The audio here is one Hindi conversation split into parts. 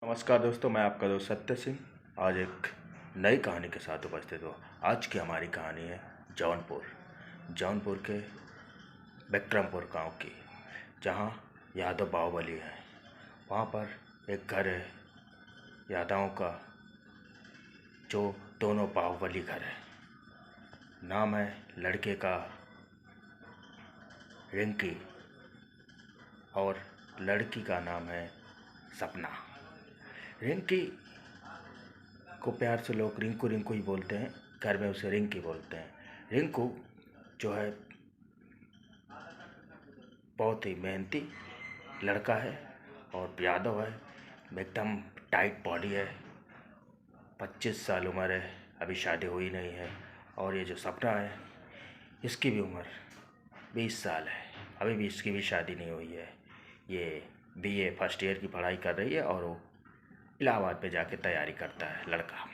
नमस्कार दोस्तों, मैं आपका दोस्त सत्य सिंह आज एक नई कहानी के साथ उपस्थित हुआ। आज की हमारी कहानी है जौनपुर के विक्रमपुर गांव की, जहां यादव बाहुबली है। वहां पर एक घर है यादवों का, जो दोनों बाहुबली घर है। नाम है लड़के का रिंकी और लड़की का नाम है सपना। रिंकी को प्यार से लोग रिंकू रिंकू ही बोलते हैं, घर में उसे रिंकी बोलते हैं। रिंकू जो है बहुत ही मेहनती लड़का है और यादव है, एकदम टाइट बॉडी है, 25 साल उम्र है, अभी शादी हुई नहीं है। और ये जो सपना है, इसकी भी उम्र 20 साल है, अभी भी इसकी भी शादी नहीं हुई है। ये बीए फर्स्ट ईयर की पढ़ाई कर रही है और वो इलाहाबाद में जाके तैयारी करता है लड़का।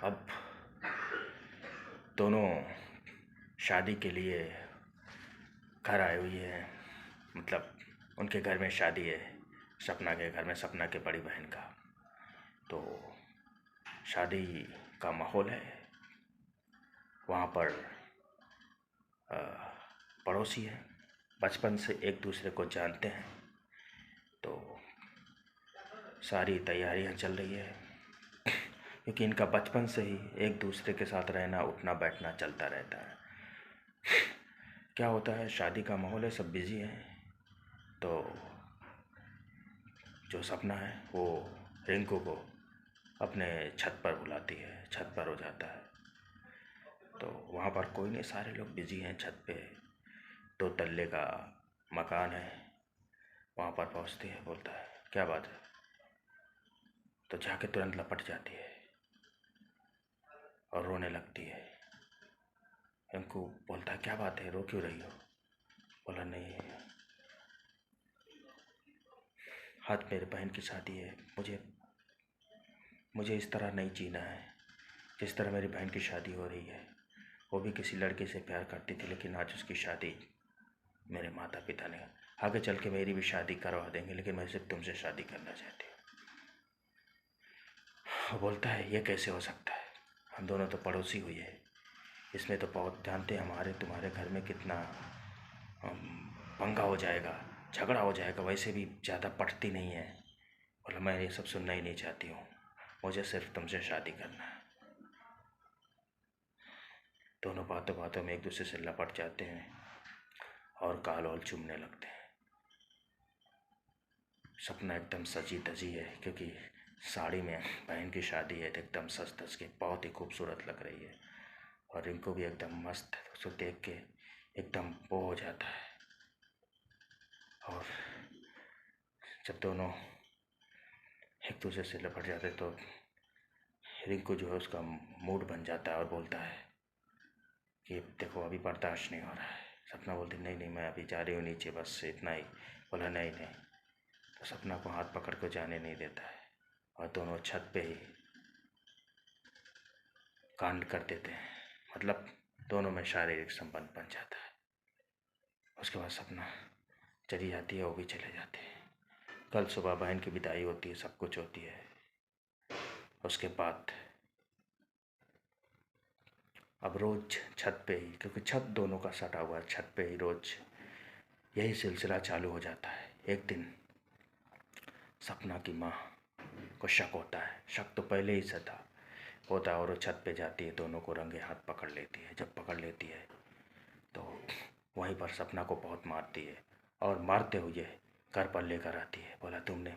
अब दोनों शादी के लिए घर आई हुई है, मतलब उनके घर में शादी है, सपना के घर में, सपना के बड़ी बहन का। तो शादी का माहौल है। वहाँ पर पड़ोसी हैं, बचपन से एक दूसरे को जानते हैं, तो सारी तैयारियां चल रही है, क्योंकि इनका बचपन से ही एक दूसरे के साथ रहना उठना बैठना चलता रहता है। क्या होता है, शादी का माहौल है, सब बिजी हैं, तो जो सपना है वो रिंकू को अपने छत पर बुलाती है, छत पर हो जाता है। तो वहाँ पर कोई नहीं, सारे लोग बिजी हैं छत पे। 2 तल्ले का मकान है। वहाँ पर पहुँचती है, बोलता है क्या बात है, तो जाके तुरंत लपट जाती है और रोने लगती है। रिंकू बोलता है क्या बात है, रो क्यों रही हो? बोला नहीं, आज मेरे बहन की शादी है, मुझे इस तरह नहीं जीना है जिस तरह मेरी बहन की शादी हो रही है। वो भी किसी लड़के से प्यार करती थी, लेकिन आज उसकी शादी मेरे माता पिता ने, आगे चल के मेरी भी शादी करवा देंगे, लेकिन मैं सिर्फ तुमसे शादी करना चाहती हूँ। बोलता है ये कैसे हो सकता है, हम दोनों तो पड़ोसी हुए हैं, इसमें तो बहुत जानते हैं हमारे तुम्हारे घर में कितना पंगा हो जाएगा, झगड़ा हो जाएगा, वैसे भी ज़्यादा पटती नहीं है। बोला मैं ये सब सुनना ही नहीं चाहती हूँ, मुझे सिर्फ तुमसे शादी करना है। दोनों बातों बातों में एक दूसरे से लपट जाते हैं और गाल वाल चूमने लगते हैं। सपना एकदम सजी धजी है, क्योंकि साड़ी में बहन की शादी है, तो एकदम सज धज के बहुत ही खूबसूरत लग रही है। और रिंकू भी एकदम मस्त है, उसको देख के एकदम वो हो जाता है। और जब दोनों एक दूसरे से लपट जाते तो रिंकू जो है उसका मूड बन जाता है और बोलता है कि देखो अभी बर्दाश्त नहीं हो रहा है। सपना बोलती नहीं नहीं, मैं अभी जा रही हूँ नीचे, बस इतना ही। बोला नहीं नहीं, तो सपना को हाथ पकड़ के जाने नहीं देता है और दोनों छत पे ही कांड कर देते हैं, मतलब दोनों में शारीरिक संबंध बन जाता है। उसके बाद सपना चली जाती है, वो भी चले जाते हैं। कल सुबह बहन की विदाई होती है, सब कुछ होती है। उसके बाद अब रोज छत पे ही, क्योंकि छत दोनों का सटा हुआ है, छत पे ही रोज यही सिलसिला चालू हो जाता है। एक दिन सपना की माँ को शक होता है, शक तो पहले ही से था होता है, और वो छत पे जाती है, दोनों को रंगे हाथ पकड़ लेती है। जब पकड़ लेती है तो वहीं पर सपना को बहुत मारती है और मारते हुए घर पर लेकर आती है। बोला तुमने,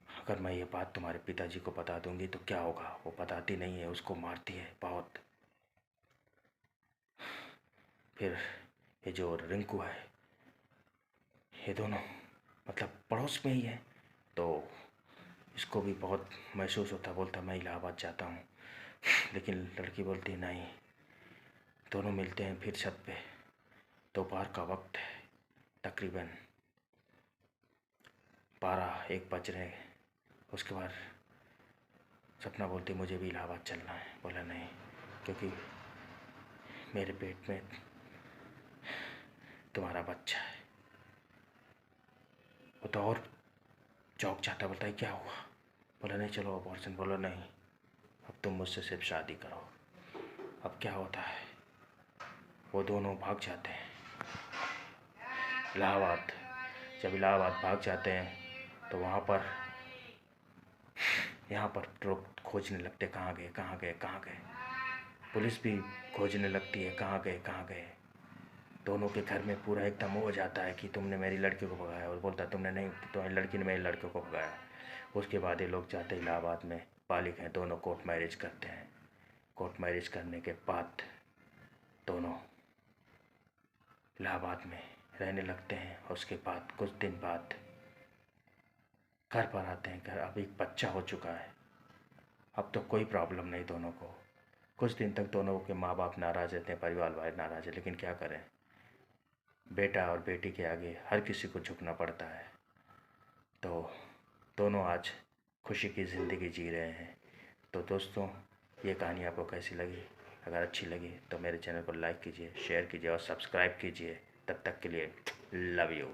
अगर मैं ये बात तुम्हारे पिताजी को बता दूंगी तो क्या होगा? वो बताती नहीं है, उसको मारती है बहुत। फिर ये जो रिंकू है, ये दोनों मतलब पड़ोस में ही है, तो इसको भी बहुत महसूस होता। बोलता मैं इलाहाबाद जाता हूँ, लेकिन लड़की बोलती नहीं। दोनों मिलते हैं फिर छत पे, दोपहर का वक्त है, तकरीबन 12-1 बज रहे हैं। उसके बाद सपना बोलती मुझे भी इलाहाबाद चलना है। बोला नहीं, क्योंकि मेरे पेट में तुम्हारा बच्चा है। वो तो और चौंक जाता, बोलता है क्या हुआ? बोला नहीं चलो अबॉर्शन। बोला नहीं, अब तुम मुझसे सिर्फ शादी करो। अब क्या होता है, वो दोनों भाग जाते हैं इलाहाबाद। जब इलाहाबाद भाग जाते हैं तो वहाँ पर यहाँ पर लोग खोजने लगते, कहाँ गए कहाँ गए कहाँ गए। पुलिस भी खोजने लगती है, कहाँ गए कहाँ गए। दोनों के घर में पूरा एकदम हो जाता है कि तुमने मेरी लड़की को भगाया, और बोलता है तुमने नहीं, तुम्हारी लड़की ने मेरी लड़के को भगाया। उसके बाद ये लोग जाते इलाहाबाद में, बालिग हैं दोनों, कोर्ट मैरिज करते हैं। कोर्ट मैरिज करने के बाद दोनों इलाहाबाद में रहने लगते हैं। और उसके बाद कुछ दिन बाद घर पर आते हैं। घर अब एक बच्चा हो चुका है। अब तो कोई प्रॉब्लम नहीं दोनों को। कुछ दिन तक दोनों के माँ बाप नाराज़ रहते हैं, परिवार वाले नाराज़ है, लेकिन क्या करें, बेटा और बेटी के आगे हर किसी को झुकना पड़ता है। तो दोनों आज खुशी की ज़िंदगी जी रहे हैं। तो दोस्तों, ये कहानी आपको कैसी लगी? अगर अच्छी लगी तो मेरे चैनल को लाइक कीजिए, शेयर कीजिए और सब्सक्राइब कीजिए। तब तक के लिए लव यू।